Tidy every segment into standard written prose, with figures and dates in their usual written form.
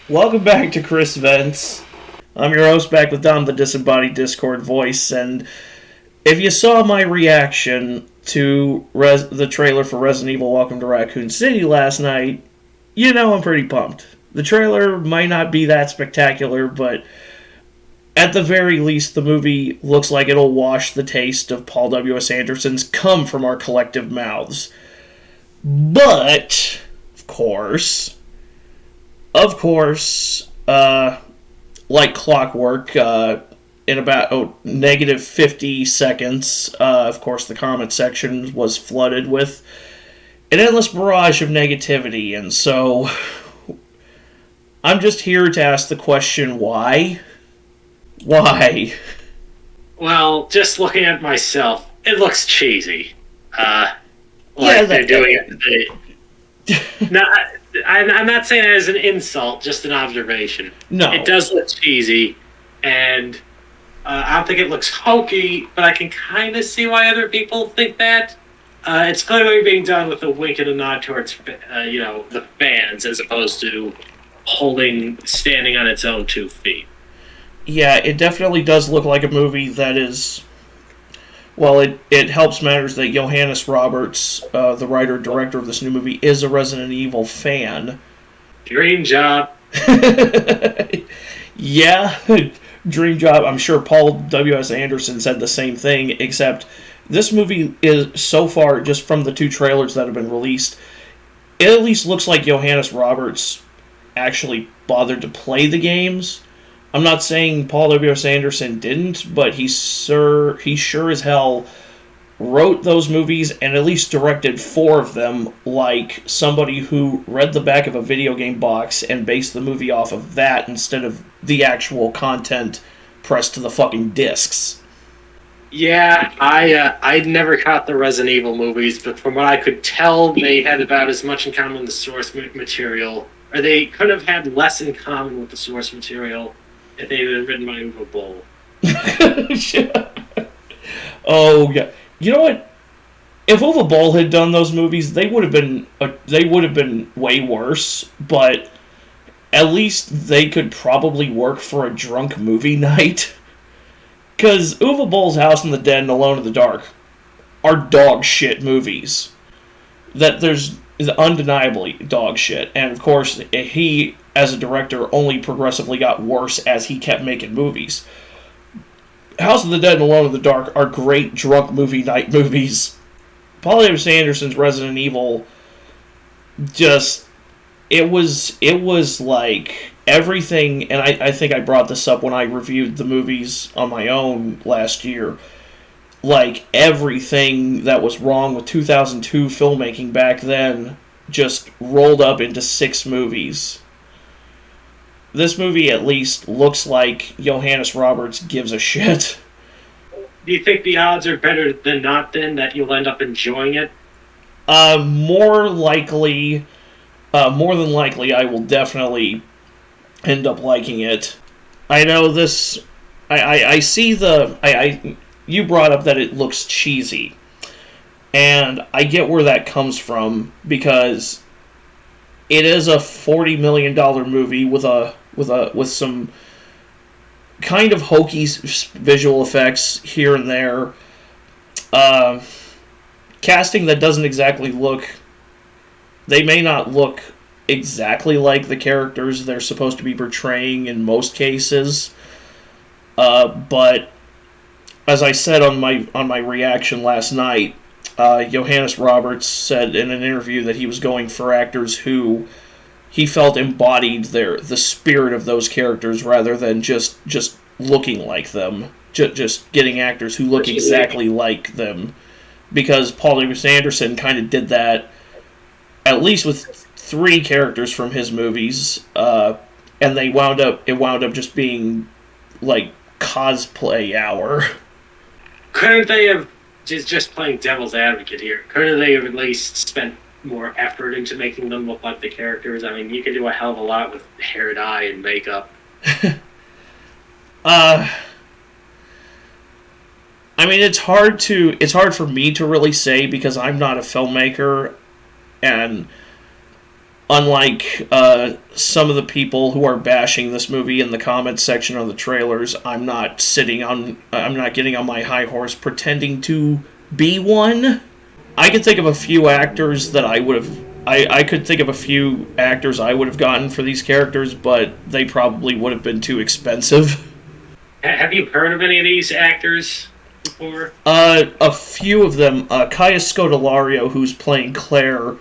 Welcome back to Kris Vents. I'm your host, back with Dom, the disembodied Discord voice, and if you saw my reaction to the trailer for Resident Evil Welcome to Raccoon City last night, you know I'm pretty pumped. The trailer might not be that spectacular, but at the very least, the movie looks like it'll wash the taste of Paul W.S. Anderson's come from our collective mouths. But, of course, like clockwork, in about negative 50 seconds, of course, the comment section was flooded with an endless barrage of negativity, and so I'm just here to ask the question, why? Why? Well, just looking at myself, it looks cheesy. They're doing it. I'm not saying it as an insult, just an observation. No. It does look cheesy, and I don't think it looks hokey, but I can kind of see why other people think that. It's clearly being done with a wink and a nod towards, the fans, as opposed to standing on its own 2 feet. Yeah, it definitely does look like a movie that is... Well, it helps matters that Johannes Roberts, the writer-director of this new movie, is a Resident Evil fan. Dream job. Yeah, dream job. I'm sure Paul W.S. Anderson said the same thing, except this movie is, so far, just from the 2 trailers that have been released, it at least looks like Johannes Roberts actually bothered to play the games. I'm not saying Paul W.S. Anderson didn't, but he sure as hell wrote those movies and at least directed 4 of them like somebody who read the back of a video game box and based the movie off of that instead of the actual content pressed to the fucking discs. Yeah, I'd never caught the Resident Evil movies, but from what I could tell, they had about as much in common with the source material, or they could have had less in common with the source material if they'd been written by Uwe Boll. Oh yeah, you know what? If Uwe Boll had done those movies, they would have been way worse. But at least they could probably work for a drunk movie night. Because Uwe Boll's House in the Dead and Alone in the Dark are dog shit movies. That there's undeniably dog shit, and of course he, as a director, only progressively got worse as he kept making movies. House of the Dead and Alone in the Dark are great drunk movie night movies. Paul W.S. Anderson's Resident Evil, it was like everything, and I think I brought this up when I reviewed the movies on my own last year. Like, everything that was wrong with 2002 filmmaking back then just rolled up into 6 movies. This movie at least looks like Johannes Roberts gives a shit. Do you think the odds are better than not, then, that you'll end up enjoying it? More than likely, I will definitely end up liking it. I know this... I see the... You brought up that it looks cheesy, and I get where that comes from because it is a $40 million movie with some kind of hokey visual effects here and there. Casting that doesn't exactly look... They may not look exactly like the characters they're supposed to be portraying in most cases, but as I said on my reaction last night, Johannes Roberts said in an interview that he was going for actors who he felt embodied the spirit of those characters rather than just looking like them. Just getting actors who look exactly like them. Because Paul W.S. Anderson kind of did that, at least with 3 characters from his movies, and it wound up just being like cosplay hour. Couldn't they have, just playing devil's advocate here, couldn't they have at least spent more effort into making them look like the characters? I mean, you can do a hell of a lot with hair dye and makeup. I mean, it's hard for me to really say because I'm not a filmmaker, and unlike some of the people who are bashing this movie in the comments section of the trailers, I'm not getting on my high horse pretending to be one. I could think of a few actors that I could think of a few actors I would have gotten for these characters, but they probably would have been too expensive. Have you heard of any of these actors before? A few of them. Kaya Scodelario, who's playing Claire,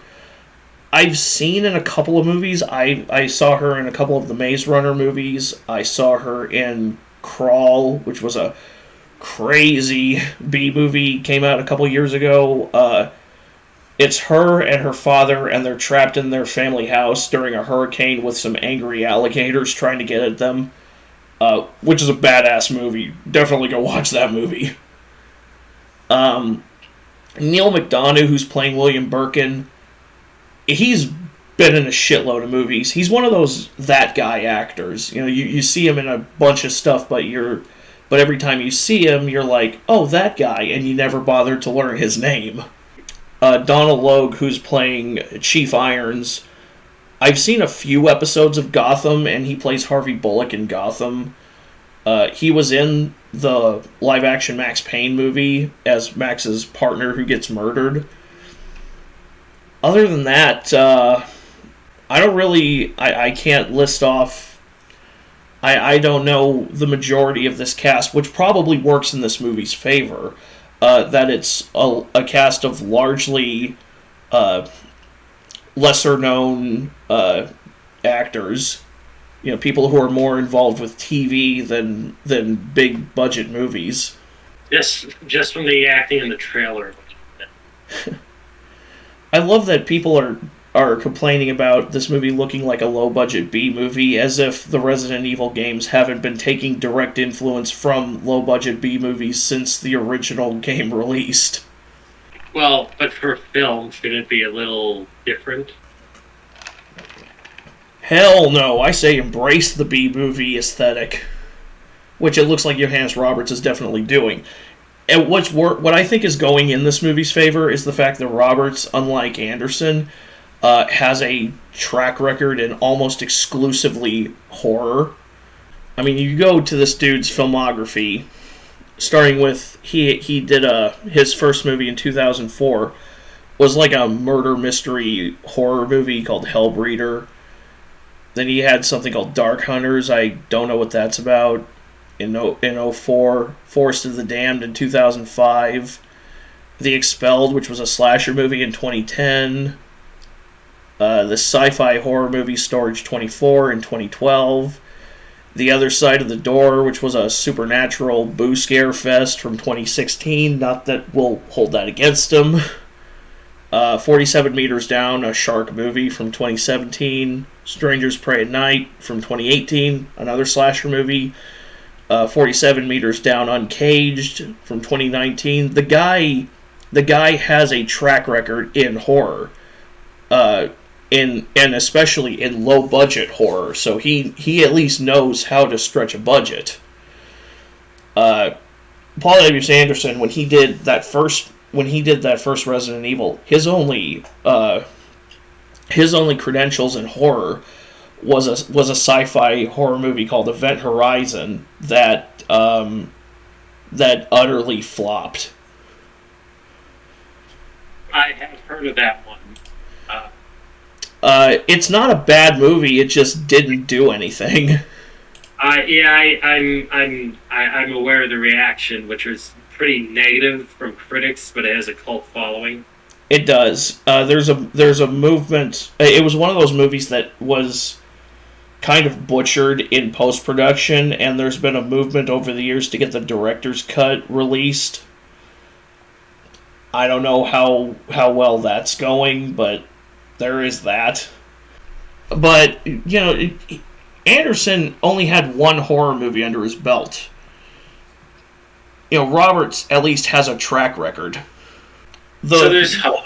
I've seen in a couple of movies. I saw her in a couple of the Maze Runner movies. I saw her in Crawl, which was a crazy B movie, came out a couple years ago. It's her and her father, and they're trapped in their family house during a hurricane with some angry alligators trying to get at them, which is a badass movie. Definitely go watch that movie. Neil McDonough, who's playing William Birkin, he's been in a shitload of movies. He's one of those that guy actors. You know, you see him in a bunch of stuff, but every time you see him, you're like, oh, that guy, and you never bothered to learn his name. Donald Logue, who's playing Chief Irons, I've seen a few episodes of Gotham, and he plays Harvey Bullock in Gotham. He was in the live-action Max Payne movie as Max's partner who gets murdered. Other than that, I can't list off. I don't know the majority of this cast, which probably works in this movie's favor. That it's a cast of largely lesser-known actors. You know, people who are more involved with TV than big-budget movies. Just from the acting in the trailer. I love that people are complaining about this movie looking like a low-budget B movie, as if the Resident Evil games haven't been taking direct influence from low-budget B movies since the original game released. Well, but for film, should it be a little different? Hell no, I say embrace the B movie aesthetic, which it looks like Johannes Roberts is definitely doing. And what I think is going in this movie's favor is the fact that Roberts, unlike Anderson, has a track record in almost exclusively horror. I mean, you go to this dude's filmography, starting with he did his first movie in 2004 was like a murder mystery horror movie called Hellbreeder. Then he had something called Dark Hunters. I don't know what that's about. In 2004, Forest of the Damned in 2005, The Expelled, which was a slasher movie in 2010, the sci-fi horror movie Storage 24 in 2012, The Other Side of the Door, which was a supernatural boo scare fest from 2016, not that we'll hold that against him, 47 Meters Down, a shark movie from 2017, Strangers Prey at Night from 2018, another slasher movie, 47 Meters Down Uncaged from 2019. The guy has a track record in horror, and especially in low budget horror. So he at least knows how to stretch a budget. Paul W. Anderson, when he did that first Resident Evil, his only credentials in horror was a sci-fi horror movie called Event Horizon that utterly flopped. I have heard of that one. It's not a bad movie. It just didn't do anything. I'm aware of the reaction, which was pretty negative from critics, but it has a cult following. It does. There's a movement. It was one of those movies that was kind of butchered in post-production, and there's been a movement over the years to get the director's cut released. I don't know how well that's going, but there is that. But, you know, Anderson only had one horror movie under his belt. You know, Roberts at least has a track record. So there's hope.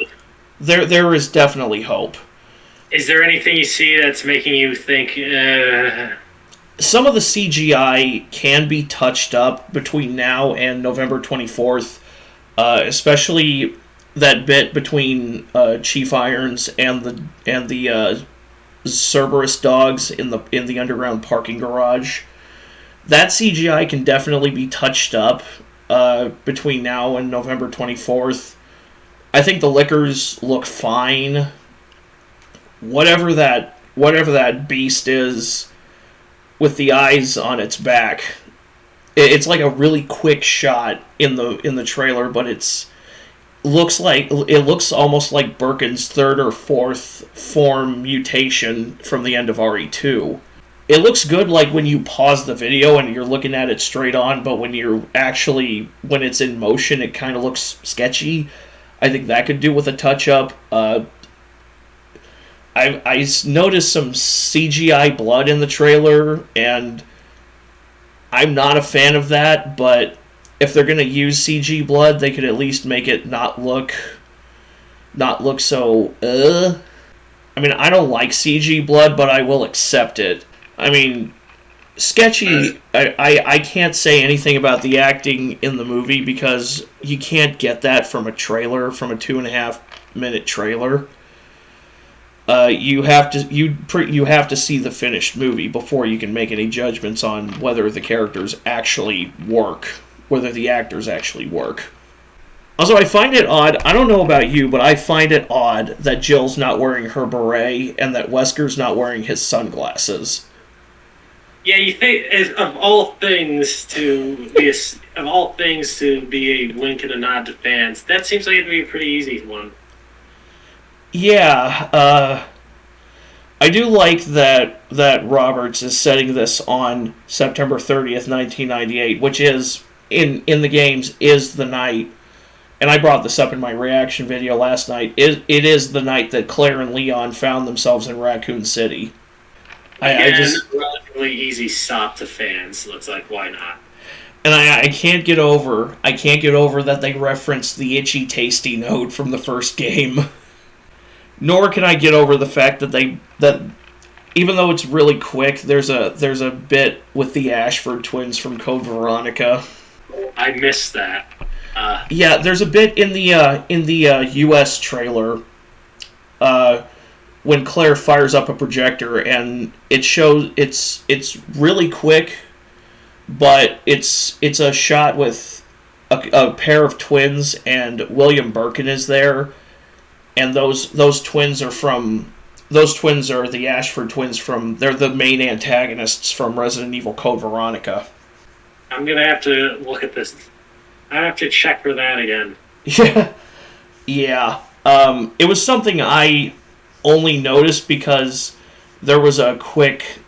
There is definitely hope. Is there anything you see that's making you think... Some of the CGI can be touched up between now and November 24th, especially that bit between Chief Irons and the Cerberus dogs in the underground parking garage. That CGI can definitely be touched up between now and November 24th. I think the liquors look fine. Whatever that beast is with the eyes on its back, it's like a really quick shot in the trailer, but it looks almost like Birkin's third or fourth form mutation from the end of RE2. It looks good like when you pause the video and you're looking at it straight on, but when it's in motion, it kind of looks sketchy. I think that could do with a touch up. I noticed some CGI blood in the trailer, and I'm not a fan of that, but if they're going to use CG blood, they could at least make it not look so, I mean, I don't like CG blood, but I will accept it. I mean, sketchy, I can't say anything about the acting in the movie because you can't get that from a trailer, from a 2.5-minute trailer. You have to see the finished movie before you can make any judgments on whether the characters actually work, whether the actors actually work. Also, I find it odd, I don't know about you, but I find it odd that Jill's not wearing her beret and that Wesker's not wearing his sunglasses. Yeah, you think of all things to be a wink and a nod to fans, that seems like it'd be a pretty easy one. Yeah, I do like that Roberts is setting this on September 30th, 1998, which is, in the games, is the night, and I brought this up in my reaction video last night, it is the night that Claire and Leon found themselves in Raccoon City. I just relatively easy stop to fans, so it's like, why not? And I can't get over that they referenced the itchy tasty note from the first game. Nor can I get over the fact that even though it's really quick, there's a bit with the Ashford twins from Code Veronica. I missed that. Yeah, there's a bit in the U.S. trailer when Claire fires up a projector, and it shows it's really quick, but it's a shot with a pair of twins, and William Birkin is there. And those twins are the Ashford twins they're the main antagonists from Resident Evil Code Veronica. I'm gonna have to look at this. I have to check for that again. Yeah. It was something I only noticed because there was a quick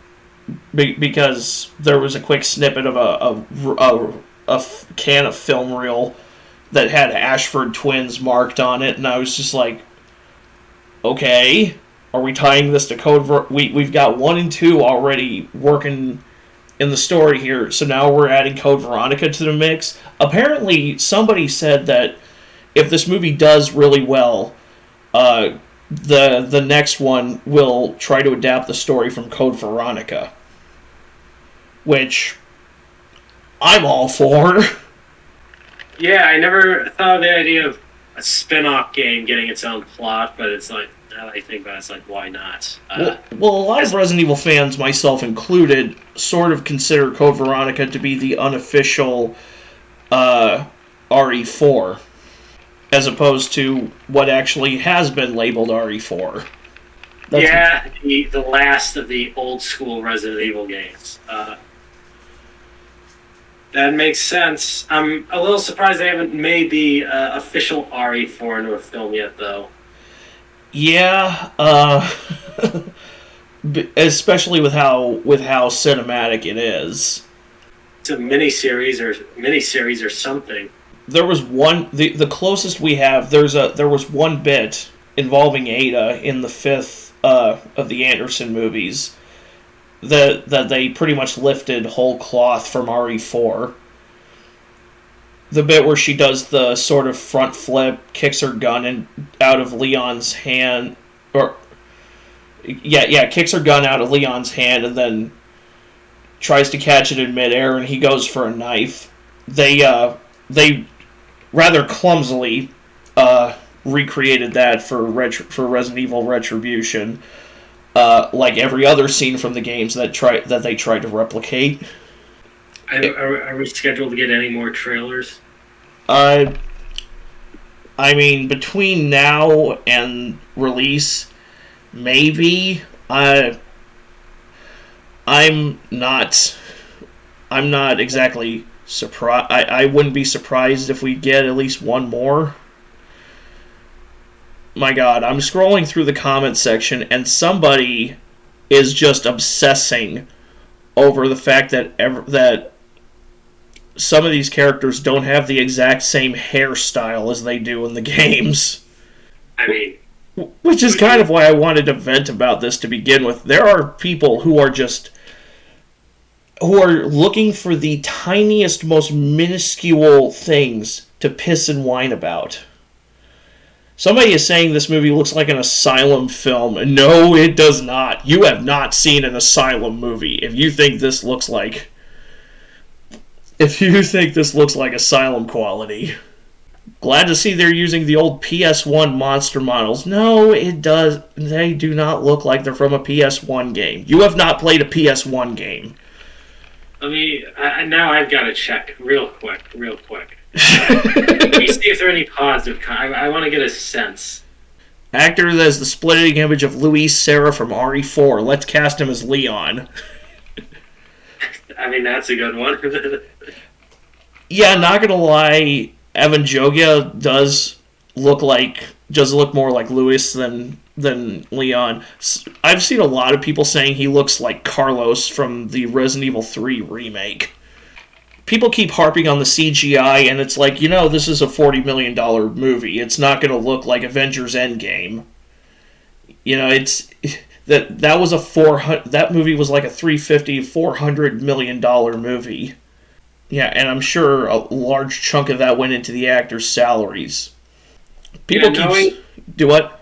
snippet of a can of film reel that had Ashford twins marked on it, and I was just like, okay, are we tying this to Code we've got 1 and 2 already working in the story here, so now we're adding Code Veronica to the mix? Apparently, somebody said that if this movie does really well, the next one will try to adapt the story from Code Veronica, which I'm all for. Yeah, I never thought of the idea of a spin-off game getting its own plot, but it's like, now that I think about it, it's like, why not? Well, a lot of Resident Evil fans, myself included, sort of consider Code Veronica to be the unofficial RE4, as opposed to what actually has been labeled RE4. The last of the old-school Resident Evil games. That makes sense. I'm a little surprised they haven't made the official RE4 into a film yet, though. Yeah, especially with how cinematic it is. It's a miniseries or something. There was one. The closest we have. There was one bit involving Ada in the 5th of the Anderson movies. That they pretty much lifted whole cloth from RE4. The bit where she does the sort of front flip, kicks her gun out of Leon's hand, kicks her gun out of Leon's hand and then tries to catch it in midair, and he goes for a knife. They rather clumsily recreated that for Resident Evil Retribution. like every other scene from the games that they tried to replicate. Are we scheduled to get any more trailers? Uh, I mean, between now and release, maybe. I'm not. I'm not exactly surprised. I wouldn't be surprised if we get at least one more. My God, I'm scrolling through the comment section and somebody is just obsessing over the fact that some of these characters don't have the exact same hairstyle as they do in the games. I mean, which is kind of why I wanted to vent about this to begin with. There are people who are looking for the tiniest, most minuscule things to piss and whine about. Somebody is saying this movie looks like an Asylum film. No, it does not. You have not seen an Asylum movie. If you think this looks like Asylum quality. Glad to see they're using the old PS1 monster models. No, it does. They do not look like they're from a PS1 game. You have not played a PS1 game. Now I've got to check real quick. Let me see if there are any positive. I want to get a sense. Actor that is the splitting image of Luis Serra from RE4. Let's cast him as Leon. I mean, that's a good one. Yeah, not gonna lie, Evan Jogia does look more like Luis than Leon. I've seen a lot of people saying he looks like Carlos from the Resident Evil 3 remake. People keep harping on the CGI, and it's like, this is a $40 million movie. It's not going to look like Avengers Endgame. It's that was that movie was like a $400 million movie. Yeah, and I'm sure a large chunk of that went into the actors' salaries. Do what?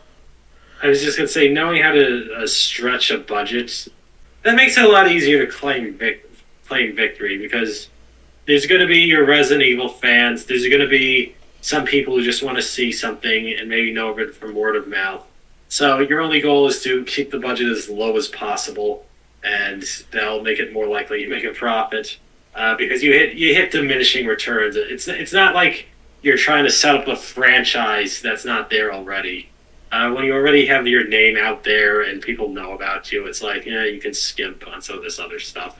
I was just going to say, knowing how to stretch a budget, that makes it a lot easier to claim victory, because there's going to be your Resident Evil fans. There's going to be some people who just want to see something and maybe know of it from word of mouth. So your only goal is to keep the budget as low as possible, and that'll make it more likely you make a profit. Because you hit diminishing returns. It's not like you're trying to set up a franchise that's not there already. When you already have your name out there and people know about you, it's like, you can skimp on some of this other stuff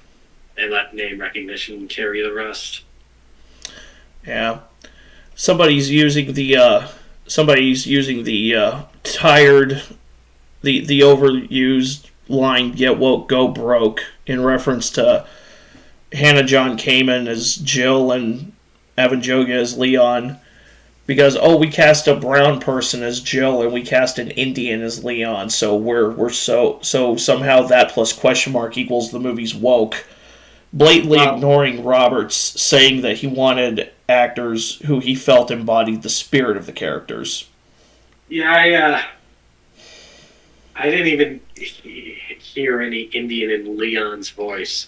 and let name recognition carry the rest. Yeah, somebody's using the tired, the overused line "Get woke, go broke" in reference to Hannah John Kamen as Jill and Evan Jogia as Leon. Because we cast a brown person as Jill and we cast an Indian as Leon, so we're so somehow that plus question mark equals the movie's woke. Blatantly ignoring Roberts saying that he wanted actors who he felt embodied the spirit of the characters. Yeah, I didn't even hear any Indian in Leon's voice.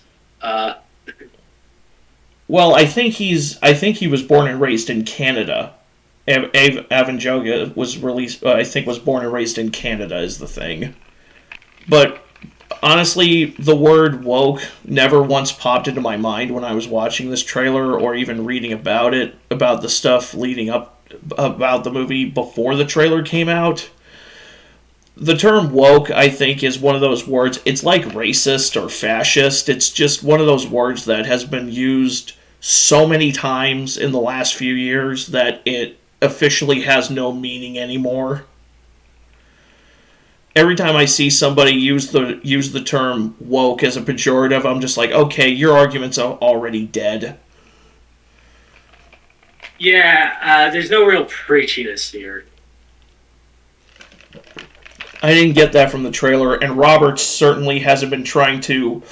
Well, I think he was born and raised in Canada. Evan Jogia was born and raised in Canada is the thing. But honestly, the word woke never once popped into my mind when I was watching this trailer or even reading about it, about the stuff leading up about the movie before the trailer came out. The term woke, I think, is one of those words. It's like racist or fascist. It's just one of those words that has been used so many times in the last few years that it officially has no meaning anymore. Every time I see somebody use the term woke as a pejorative, I'm just like, okay, your argument's already dead. Yeah, there's no real preachiness here. I didn't get that from the trailer, and Roberts certainly hasn't been trying to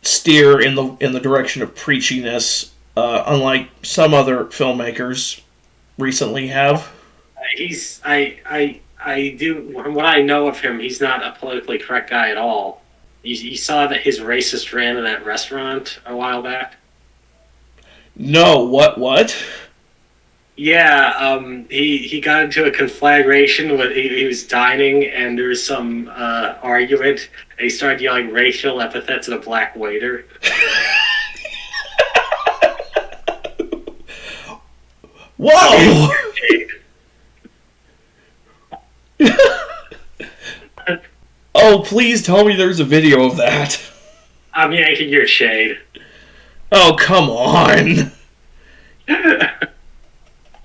steer in the direction of preachiness, unlike some other filmmakers recently have. I do, from what I know of him, he's not a politically correct guy at all. You saw that his racist ran in that restaurant a while back? No, what? Yeah, he got into a conflagration with he was dining, and there was some argument, and he started yelling racial epithets at a black waiter. Whoa! Oh, please tell me there's a video of that. I'm yanking your shade. Oh, come on.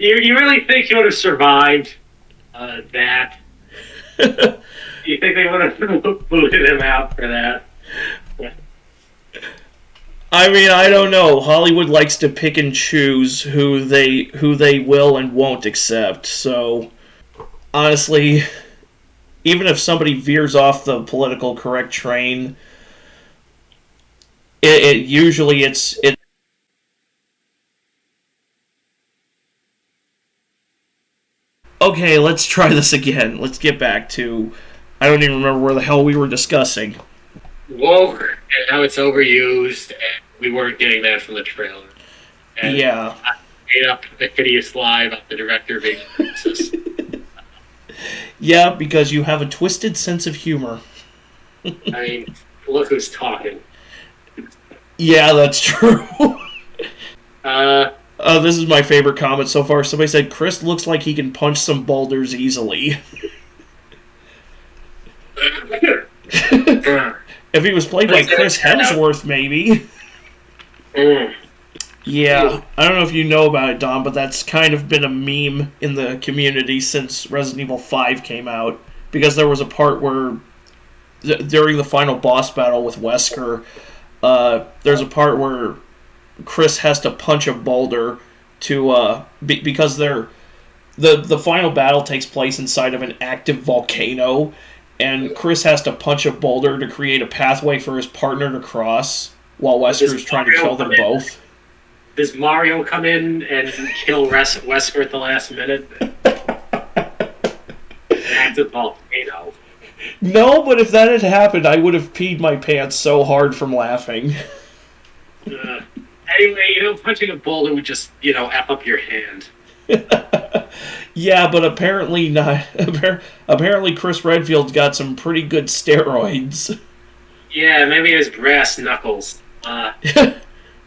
You really think you would have survived that? You think they would have booted him out for that? I mean, I don't know. Hollywood likes to pick and choose who they will and won't accept. So, honestly, even if somebody veers off the political correct train, it usually it's. Okay, let's try this again. Let's get back to. I don't even remember where the hell we were discussing. Woke and how it's overused, and we weren't getting that from the trailer. And Yeah. I made up a hideous lie about the director being racist. Yeah, because you have a twisted sense of humor. I mean, look who's talking. Yeah, that's true. Uh, This is my favorite comment so far. Somebody said, Kris looks like he can punch some boulders easily. If he was played by Chris Hemsworth, maybe. Yeah, I don't know if you know about it, Don, but that's kind of been a meme in the community since Resident Evil 5 came out. Because there was a part where, during the final boss battle with Wesker, there's a part where Kris has to punch a boulder to, because the final battle takes place inside of an active volcano, and Kris has to punch a boulder to create a pathway for his partner to cross while Wesker's trying to kill them both. Does Mario come in and kill Wesker at the last minute? An active volcano. No, but if that had happened, I would have peed my pants so hard from laughing. Anyway, punching a boulder would just, F up your hand. Yeah, but apparently not. Apparently Chris Redfield's got some pretty good steroids. Yeah, maybe his brass knuckles.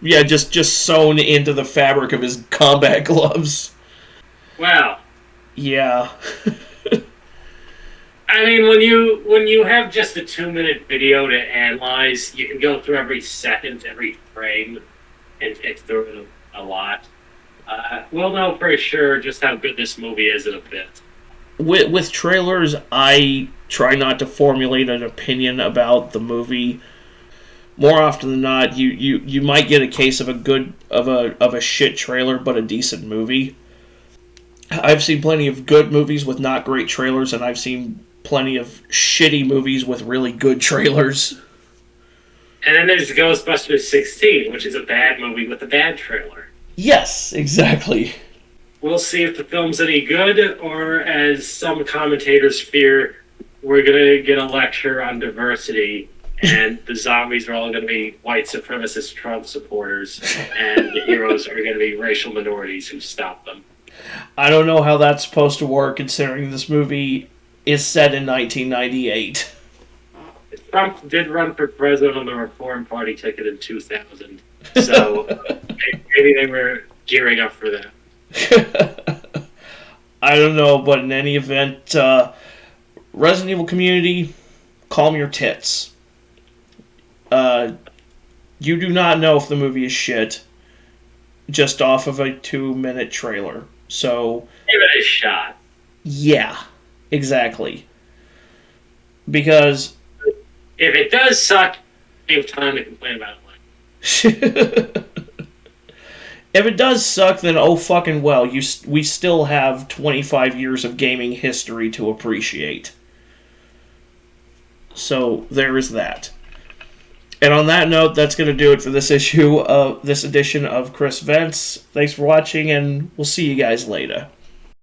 Yeah, just sewn into the fabric of his combat gloves. Wow. Yeah. I mean, when you have just a 2-minute video to analyze, you can go through every second, every frame, and pick through it a lot. We'll know for sure just how good this movie is in a bit. With trailers, I try not to formulate an opinion about the movie. More often than not, you might get a case of a shit trailer but a decent movie. I've seen plenty of good movies with not great trailers, and I've seen plenty of shitty movies with really good trailers. And then there's Ghostbusters 16, which is a bad movie with a bad trailer. Yes, exactly. We'll see if the film's any good, or as some commentators fear, we're going to get a lecture on diversity, and the zombies are all going to be white supremacist Trump supporters, and the heroes are going to be racial minorities who stop them. I don't know how that's supposed to work, considering this movie is set in 1998. Trump did run for president on the Reform Party ticket in 2000, so maybe they were gearing up for that. I don't know, but in any event, Resident Evil community, calm your tits. You do not know if the movie is shit just off of a 2-minute trailer. So give it a shot. Yeah, exactly. Because if it does suck, you have time to complain about it later. If it does suck, then oh fucking well, we still have 25 years of gaming history to appreciate. So there is that. And on that note, that's going to do it for this issue of this edition of Kris Vents. Thanks for watching, and we'll see you guys later.